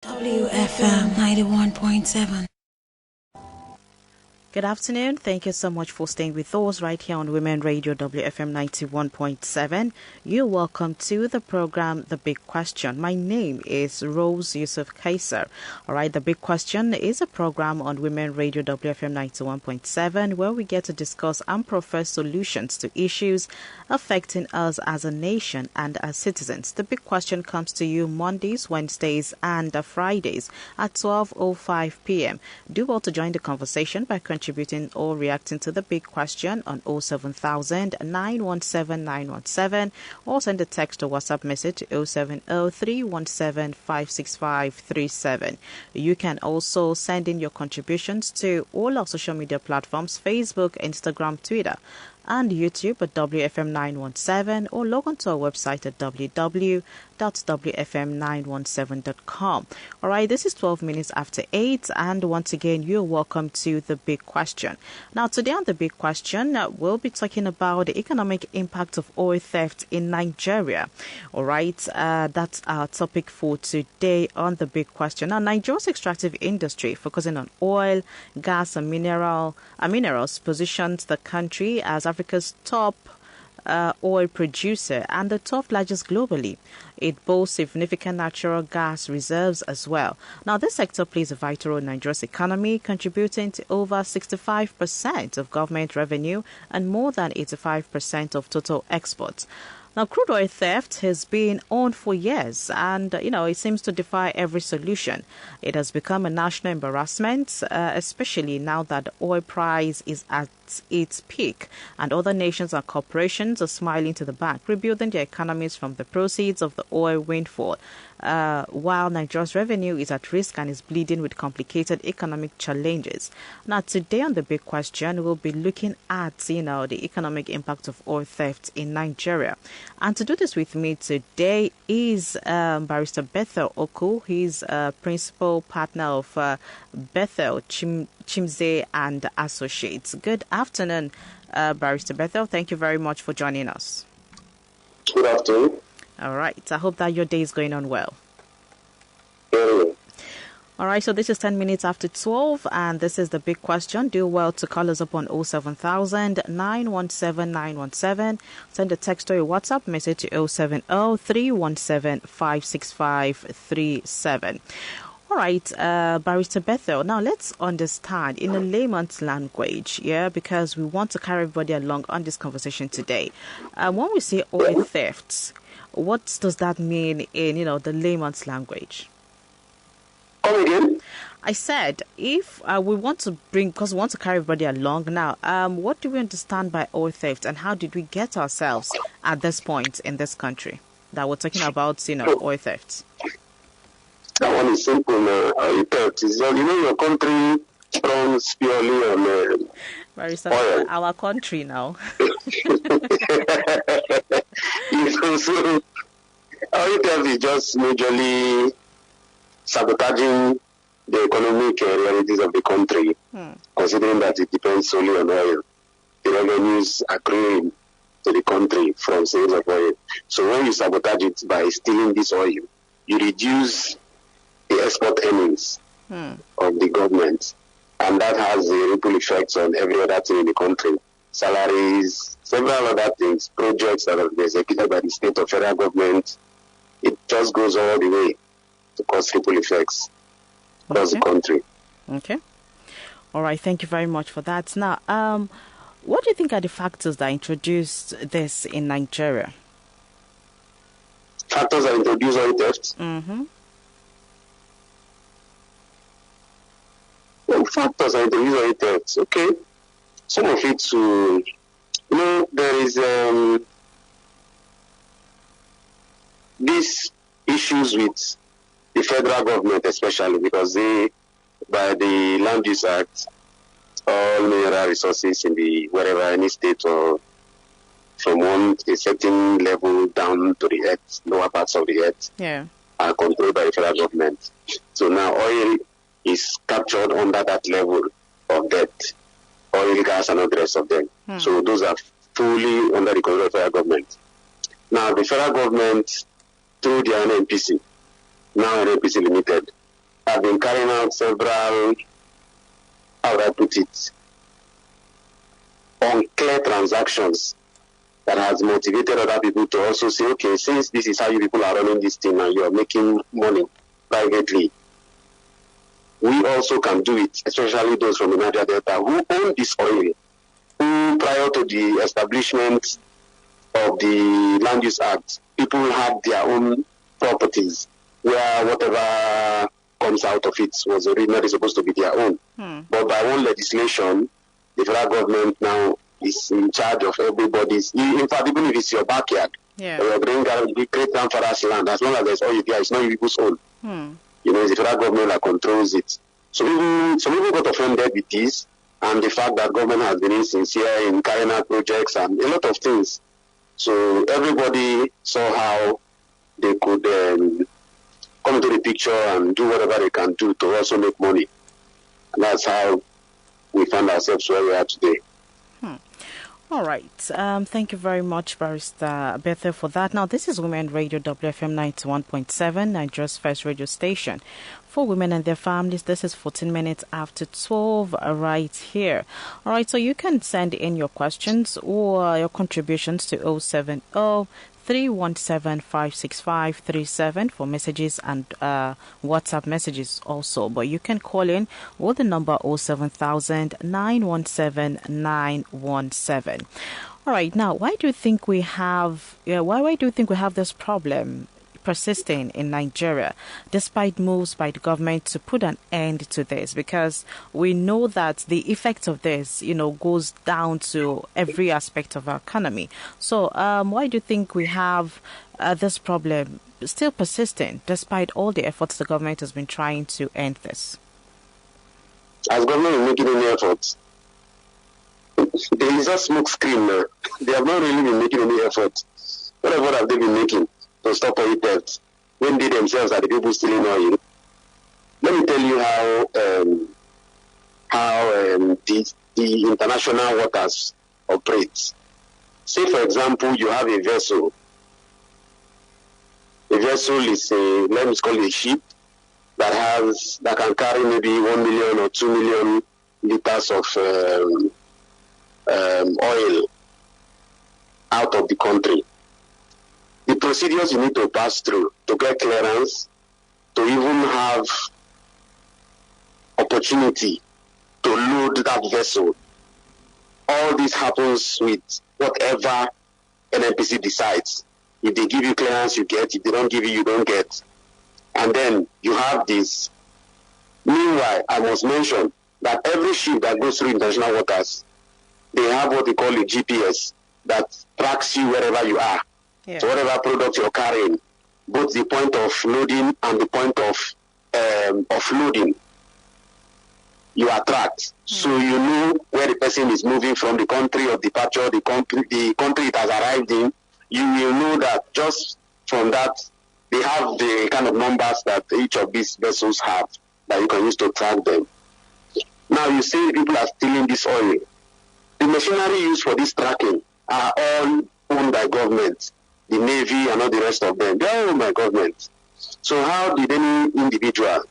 WFM 91.7. Good afternoon. Thank you so much for staying with us right here on Women Radio WFM 91.7. You're welcome to the program The Big Question. My name is Rose Yusuf Kaiser. All right, The Big Question is a program on Women Radio WFM 91.7 where we get to discuss and profess solutions to issues affecting us as a nation and as citizens. The Big Question comes to you Mondays, Wednesdays, and Fridays at 12:05 p.m. Do well to join the conversation by contributing or reacting to the big question on 07000 917 917 or send a text or WhatsApp message to 070 317 56537. You can also send in your contributions to all our social media platforms: Facebook, Instagram, Twitter, and YouTube at WFM 917 or log on to our website at www.wfm917.com. All right, this is 12 minutes after 8, and once again, you're welcome to The Big Question. Now, today on The Big Question, we'll be talking about the economic impact of oil theft in Nigeria. All right, that's our topic for today on The Big Question. Now, Nigeria's extractive industry, focusing on oil, gas, and minerals, positions the country as Africa's top oil producer and the 12th largest globally. It boasts significant natural gas reserves as well. Now, this sector plays a vital role in Nigeria's economy, contributing to over 65% of government revenue and more than 85% of total exports. Now, crude oil theft has been on for years and, it seems to defy every solution. It has become a national embarrassment, especially now that the oil price is at its peak and other nations and corporations are smiling to the bank, rebuilding their economies from the proceeds of the oil windfall, while Nigeria's revenue is at risk and is bleeding with complicated economic challenges. Now, today on The Big Question, we'll be looking at, the economic impact of oil theft in Nigeria. And to do this with me today is Barrister Bethel Oku. He's a principal partner of Bethel Chimze and Associates. Good afternoon, Barrister Bethel. Thank you very much for joining us. Good afternoon. All right. I hope that your day is going on well. Very well. All right, so this is 10 minutes after 12, and this is The Big Question. Do well to call us up on 07000 917 917. Send a text or a WhatsApp message to 070 317 56537. All right, Barrister Bethel, now let's understand in a layman's language, because we want to carry everybody along on this conversation today. When we say oil thefts, what does that mean in, the layman's language? Come again? I said, if we want to because we want to carry everybody along now, what do we understand by oil theft and how did we get ourselves at this point in this country that we're talking about, oil theft? That one is simple. Oil theft is your country runs purely on oil. Our country now. So, oil theft is just majorly sabotaging the economic realities of the country, considering that it depends solely on oil. The revenues accruing to the country from sales of oil. So when you sabotage it by stealing this oil, you reduce the export earnings of the government, and that has a ripple effects on every other thing in the country. Salaries, several other things, projects that are executed by the state or federal government. It just goes all the way to cause ripple effects across the country. Okay. All right. Thank you very much for that. Now, what do you think are the factors that introduced this in Nigeria? Factors that introduce oil theft? Mm-hmm. Well, factors that introduce oil theft, okay. Some of it to, there is these issues with the federal government, especially because by the Land Use Act, all mineral resources in wherever any state or from a certain level down to the earth, lower parts of the earth, are controlled by the federal government. So now oil is captured under that level of debt, oil, gas, and all the rest of them. So those are fully under the control of the federal government. Now the federal government, through their NNPC, now NNPC Limited, have been carrying out several, how would I put it, unclear transactions that has motivated other people to also say, okay, since this is how you people are running this thing and you're making money privately, we also can do it, especially those from the Niger Delta who own this oil, who prior to the establishment of the Land Use Act, people had their own properties where whatever comes out of it was originally supposed to be their own. But by one legislation, the federal government now is in charge of everybody's. In fact, even if it's your backyard, your great-grandfather's land, as long as there's oil there, it's not your people's own. You know, it's the federal government that controls it. So some people got offended with this and the fact that government has been insincere in carrying out projects and a lot of things. So everybody saw how they could come into the picture and do whatever they can do to also make money. And that's how we find ourselves where we are today. All right. Thank you very much, Barrister Bethel, for that. Now, this is Women Radio WFM 91.7, Nigeria's first radio station for women and their families. This is 14 minutes after 12 right here. All right. So you can send in your questions or your contributions to 070-317-56537 for messages and WhatsApp messages also. But you can call in with the number 07000-917-917. All right. Now, why do you think we have this problem persisting in Nigeria, despite moves by the government to put an end to this? Because we know that the effect of this, goes down to every aspect of our economy. So why do you think we have this problem still persisting, despite all the efforts the government has been trying to end this? As government is making any efforts, there is a smoke screen there. They have not really been making any efforts. What effort have they been making to stop oil theft when they themselves are the people stealing oil? Let me tell you how the international waters operate. Say, for example, you have a vessel. A vessel is let's call it a ship that can carry maybe 1 million or 2 million liters of oil out of the country. The procedures you need to pass through to get clearance, to even have opportunity to load that vessel, all this happens with whatever NNPC decides. If they give you clearance, you get. If they don't give you, you don't get. And then you have this. Meanwhile, I must mention that every ship that goes through international waters, they have what they call a GPS that tracks you wherever you are. So whatever product you're carrying, both the point of loading and the point of offloading, you are tracked. So you know where the person is moving from, the country of departure, the country it has arrived in. You will know that just from that, they have the kind of numbers that each of these vessels have that you can use to track them. Now you say people are stealing this oil. The machinery used for this tracking are all owned by government. The Navy and all the rest of them, they are owned by government. So how did any individual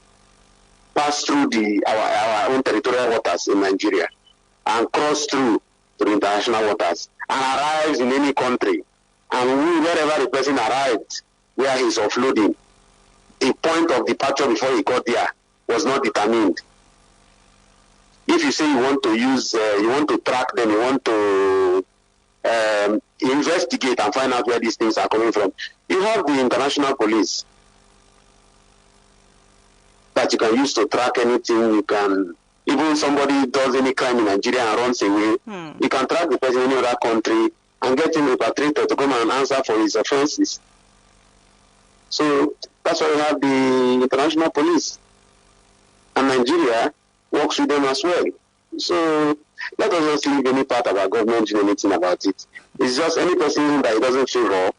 pass through our own territorial waters in Nigeria and cross through to the international waters and arrives in any country, and wherever the person arrived, where he's offloading, the point of departure before he got there was not determined. If you say you want to use, you want to track them, you want to investigate and find out where these things are coming from, you have the international police that you can use to track anything. You can, even somebody does any crime in Nigeria and runs away, you can track the person in any other country and get him repatriated to come and answer for his offenses. So that's why we have the international police, and Nigeria works with them as well. So let us just leave any part of our government doing anything about it. It's just any person that it doesn't favor,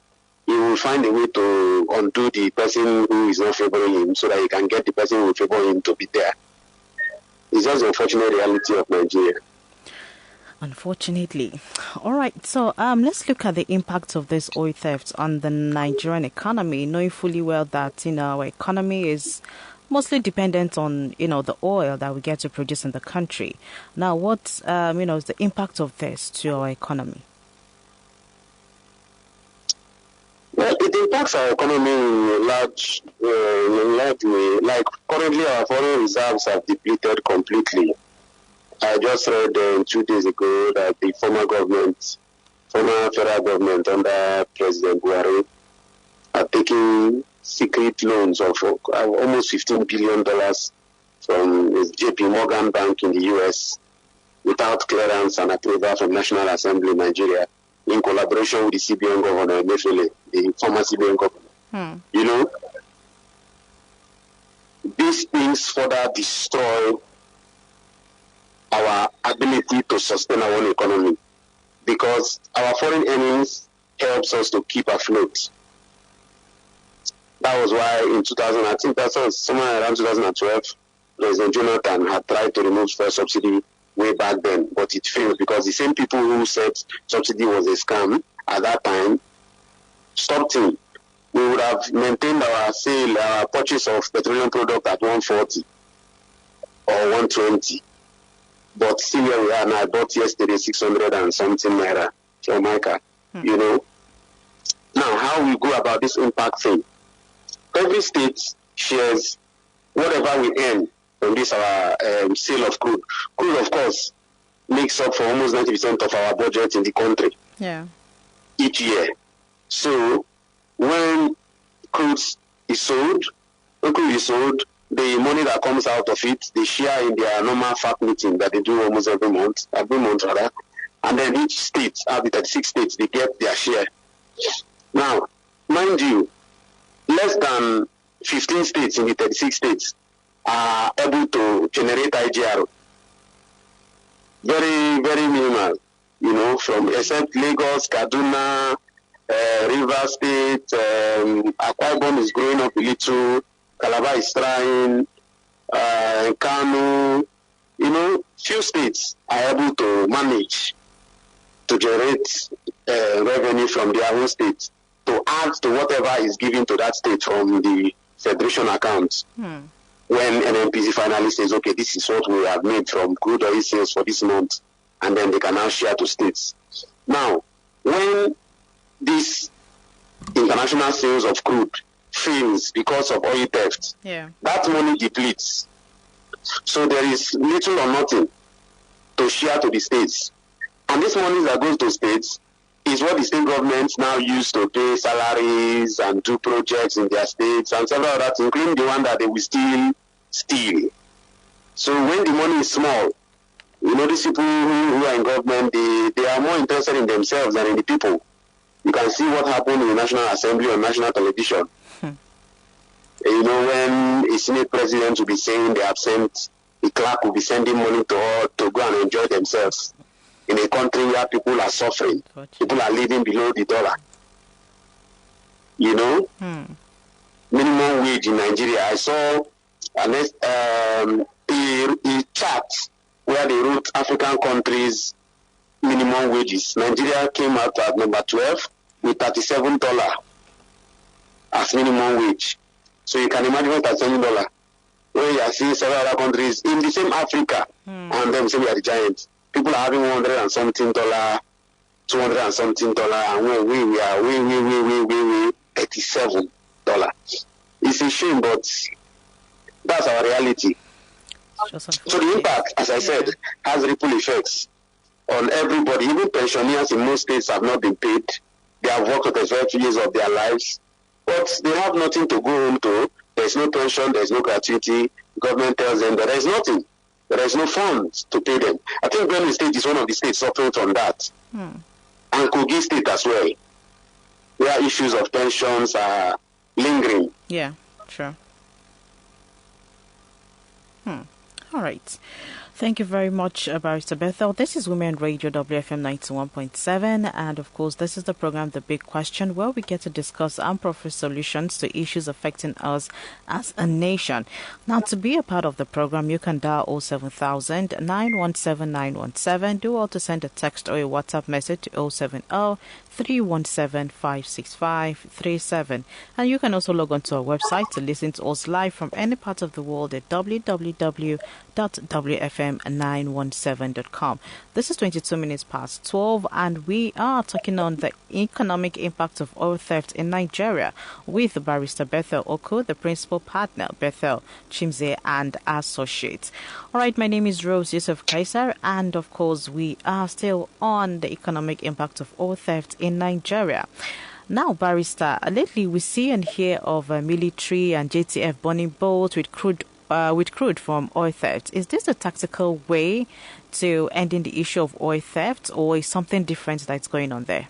he will find a way to undo the person who is not favoring him so that he can get the person who will favor him to be there. It's just the unfortunate reality of Nigeria. Unfortunately. All right. So let's look at the impact of this oil theft on the Nigerian economy, knowing fully well that our economy is mostly dependent on, the oil that we get to produce in the country. Now, what, is the impact of this to our economy? Well, it impacts our economy in a large way. Like currently, our foreign reserves have depleted completely. I just read 2 days ago that the former federal government under President Buhari are taking secret loans of almost $15 billion from JP Morgan Bank in the US without clearance and approval from National Assembly Nigeria in collaboration with the CBN governor, Emefiele, the former CBN governor. These things further destroy our ability to sustain our own economy because our foreign earnings helps us to keep afloat. That was why in 2000, I think that was somewhere around 2012, President Jonathan had tried to remove fuel subsidy way back then, but it failed because the same people who said subsidy was a scam at that time stopped him. We would have maintained our purchase of petroleum product at 140 or 120. But still where we are now, I bought yesterday 600 and something naira for my car, Now, how we go about this impact thing? Every state shares whatever we earn from this our sale of crude. Crude, of course, makes up for almost 90% of our budget in the country each year. So when crude is sold, the money that comes out of it, they share in their normal FAC meeting that they do almost every month rather. And then each state, out of the 36 states, they get their share. Now, mind you, less than 15 states in the 36 states are able to generate IGR. Very, very minimal, except Lagos, Kaduna, Rivers State, Akwa Ibom is growing up a little, Calabar is trying, Kano, few states are able to manage to generate revenue from their own state to add to whatever is given to that state from the federation account. When NNPC finally says, okay, this is what we have made from crude oil sales for this month, and then they can now share to states. Now, when this international sales of crude fails because of oil theft, that money depletes. So there is little or nothing to share to the states. And this money that goes to states is what the state governments now use to pay salaries and do projects in their states and several others, including the one that they will still steal. So when the money is small, these people who are in government, they are more interested in themselves than in the people. You can see what happened in the National Assembly on national television. When a Senate president will be saying they have sent, the clerk will be sending money to go and enjoy themselves in a country where people are suffering. People are living below the dollar. Minimum wage in Nigeria. I saw a chart where they wrote African countries' minimum wages. Nigeria came out at number 12 with $37 as minimum wage. So you can imagine $37 when you are seeing several other countries in the same Africa, and then say we are the giant. People are having $100 and something, $200 and something, and we are way $37. It's a shame, but that's our reality. So the impact, as I said, has ripple effects on everybody. Even pensioners in most states have not been paid. They have worked for the 30 years of their lives, but they have nothing to go home to. There's no pension, there's no gratuity. The government tells them that there is nothing. There is no funds to pay them. I think Benue State is one of the states suffering from that. And Kogi State as well, where issues of pensions are lingering. Yeah, sure. All All right. Thank you very much, Barrister Bethel. This is Women Radio WFM 91.7. And of course, this is the program, The Big Question, where we get to discuss and proffer solutions to issues affecting us as a nation. Now, to be a part of the program, you can dial 07000 917 917. Do also send a text or a WhatsApp message to 070 317 56537. And you can also log on to our website to listen to us live from any part of the world at www.wfm917.com. This is 22 minutes past 12, and we are talking on the economic impact of oil theft in Nigeria with Barrister Bethel Oko, the principal partner, Bethel Chimze and Associates. All right, my name is Rose Yusuf Kaiser, and of course, we are still on the economic impact of oil theft in Nigeria. Now, Barrister, lately we see and hear of military and JTF burning boats with crude from oil theft. Is this a tactical way to ending the issue of oil theft, or is something different that's going on there?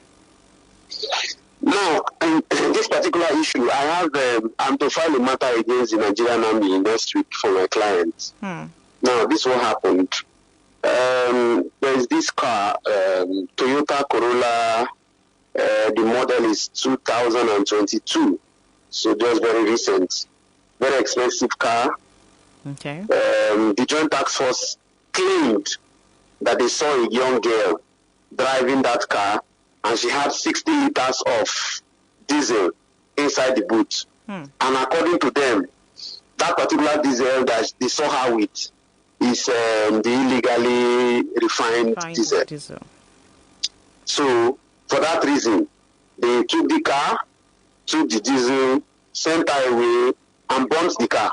No, in this particular issue, I'm to file a matter against the Nigerian Army next week for my clients. Now, this what happened. There is this car, Toyota Corolla. The model is 2022, so just very recent, very expensive car. Okay. The Joint Task Force claimed that they saw a young girl driving that car, and she had 60 liters of diesel inside the boot. And according to them, that particular diesel that they saw her with is the illegally refined diesel. So, for that reason, they took the car, took the diesel, sent her away, and burnt the car.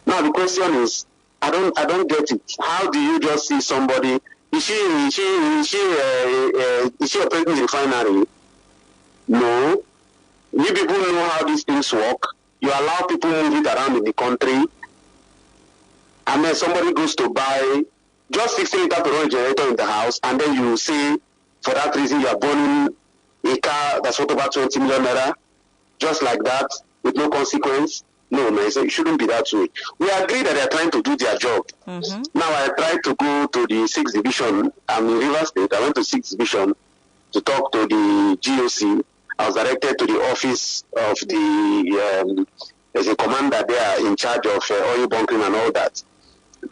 Now the question is, I don't get it. How do you just see somebody? Is she operating the refinery? No. You people know how these things work. You allow people move it around in the country, and then somebody goes to buy just 16 liter per oil generator in the house, and then you say for that reason you are burning a car that's worth about 20 million naira, just like that, with no consequence. No, man, so it shouldn't be that way. We agree that they are trying to do their job. Now I tried to go to the 6th division. I'm in Rivers State. I went to 6th division to talk to the GOC. I was directed to the office of the there's a commander there in charge of oil bunkering and all that.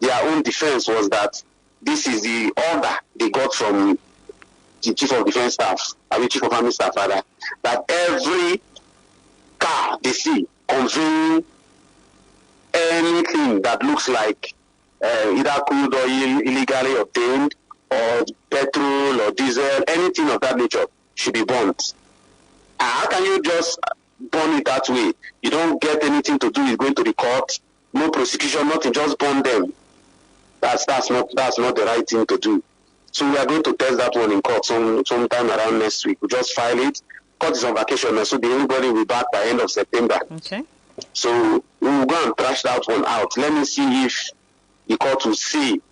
Their own defense was that this is the order they got from the Chief of Defense Staff, Chief of Army Staff, rather, that every car they see conveying anything that looks like either crude oil illegally obtained or petrol or diesel, anything of that nature should be burnt. How can you just burn it that way? You don't get anything to do with going to the court, no prosecution, nothing, just burn them. That's not the right thing to do. So we are going to test that one in court sometime around next week. We just file it. Court is on vacation now, so everybody will be back by end of September. Okay. So we will go and trash that one out. Let me see if the court will see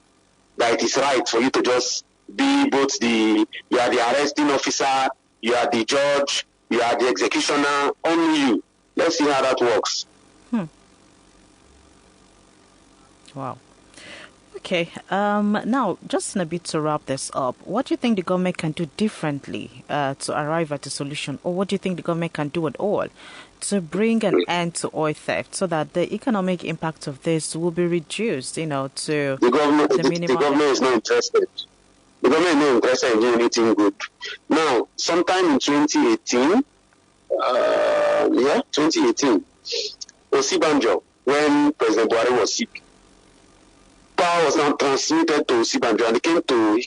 that it is right for you to just be both you are the arresting officer, you are the judge, you are the executioner, only you. Let's see how that works. Wow. Okay. Now, just in a bit to wrap this up, what do you think the government can do differently to arrive at a solution, or what do you think the government can do at all to bring an end to oil theft so that the economic impact of this will be reduced, to the minimum? The government is not interested. The government is not interested in doing anything good. Now, sometime in 2018, Osibanjo, when President Buhari was sick, power was now transmitted to Osibanjo, and he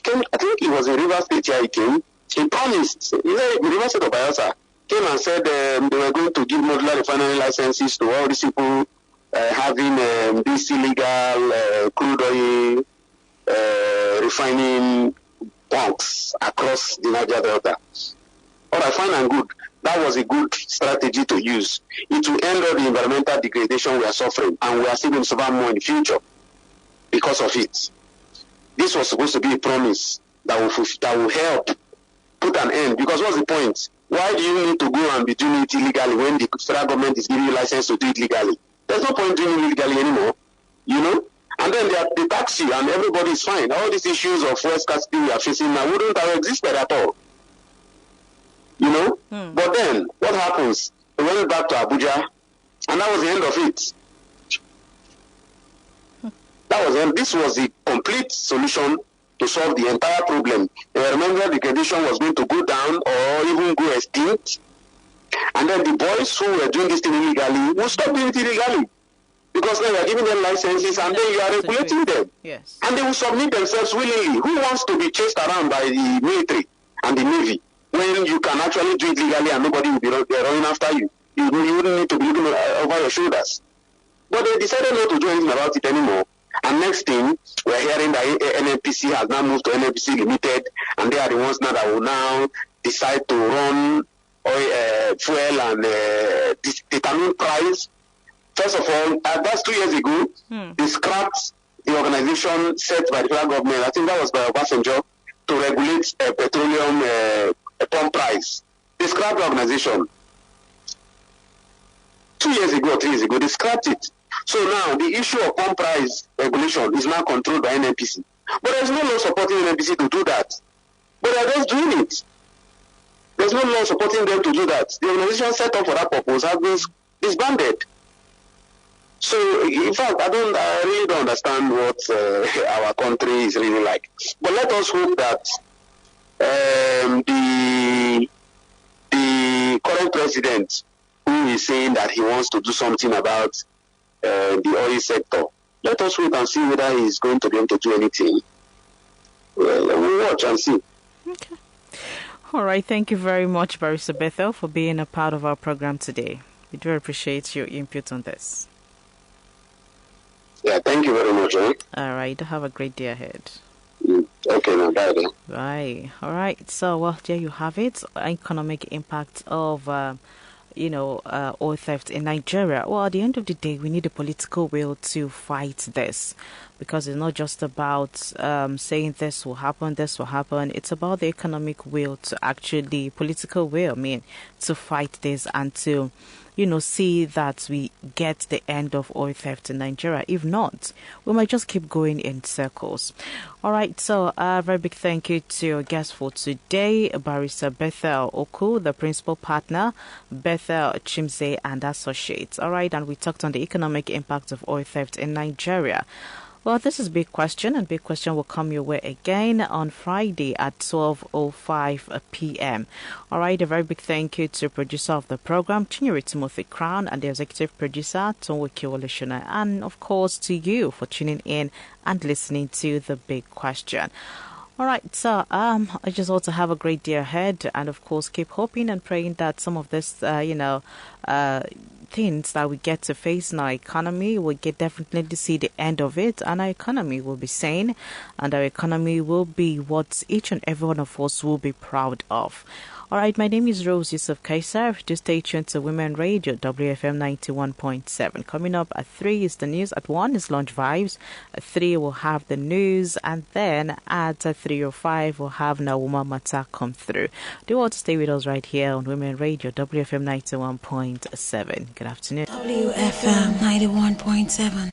came, I think it was in Rivers State here he came. He promised, Rivers State of Bayelsa, came and said they were going to give modular refinery licenses to all these people having this illegal crude oil refining bunks across the Niger Delta. All right, fine and good. That was a good strategy to use. It will end all the environmental degradation we are suffering, and we are still going to suffer more in the future because of it. This was supposed to be a promise that will help put an end. Because what's the point? Why do you need to go and be doing it illegally when the federal government is giving you license to do it legally? There's no point doing it illegally anymore, you know. And then they tax you, and everybody is fine. All these issues of fuel scarcity we are facing now wouldn't have existed at all, you know. But then what happens? They went back to Abuja, and that was the end of it. This was the complete solution to solve the entire problem. Remember, the condition was going to go down or even go extinct. And then the boys who were doing this thing illegally will stop doing it illegally. Because now you are giving them licenses and then you are regulating them. Yes. And they will submit themselves willingly. Who wants to be chased around by the military and the Navy when you can actually do it legally and nobody will be running after you? You wouldn't need to be looking over your shoulders. But they decided not to do anything about it anymore. And next thing, we're hearing that NNPC has now moved to NNPC Limited, and they are the ones now that will now decide to run fuel and determine price. First of all, that's 2 years ago, they scrapped the organization set by the federal government. I think that was by Obasanjo to regulate petroleum pump price. They scrapped the organization. 2 years ago or 3 years ago, they scrapped it. So now the issue of pump price regulation is now controlled by NNPC. But there's no law supporting NNPC to do that. But they're just doing it. There's no law supporting them to do that. The organization set up for that purpose has been disbanded. So, in fact, I really don't understand what our country is really like. But let us hope that the current president, who is saying that he wants to do something about the oil sector, let us wait and see whether he's going to be able to do anything. Well, we'll watch and see. Okay. All right. Thank you very much, Barrister Bethel, for being a part of our program today. We do appreciate your input on this. Yeah, thank you very much. All right. Have a great day ahead. Okay, now bye then. Bye. All right. So, well, there you have it. Economic impact of oil theft in Nigeria. Well, at the end of the day, we need a political will to fight this, because it's not just about saying this will happen. It's about the economic will to actually, political will, to fight this and to, see that we get the end of oil theft in Nigeria. If not, we might just keep going in circles. All right, so a very big thank you to your guest for today, Barrister Bethel Oku, the principal partner, Bethel Chimse and Associates. All right, and we talked on the economic impact of oil theft in Nigeria. Well, this is Big Question, and Big Question will come your way again on Friday at 12:05 p.m. All right, a very big thank you to the producer of the program, Chinyere Timothy Crown, and the executive producer, Tonwiki Oleshona, and of course to you for tuning in and listening to the Big Question. All right, so I just want to have a great day ahead, and of course keep hoping and praying that some of this, things that we get to face in our economy, we get definitely to see the end of it, and our economy will be sane, and our economy will be what each and every one of us will be proud of. All right, my name is Rose Yusuf Kaisar. Just stay tuned to Women Radio, WFM 91.7. Coming up at 3 is the news. At 1 is Lunch Vibes. At 3 we'll have the news. And then at 3:05 we'll have Nauma Mata come through. Do you want to stay with us right here on Women Radio, WFM 91.7. Good afternoon. WFM 91.7.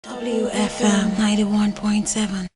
WFM 91.7.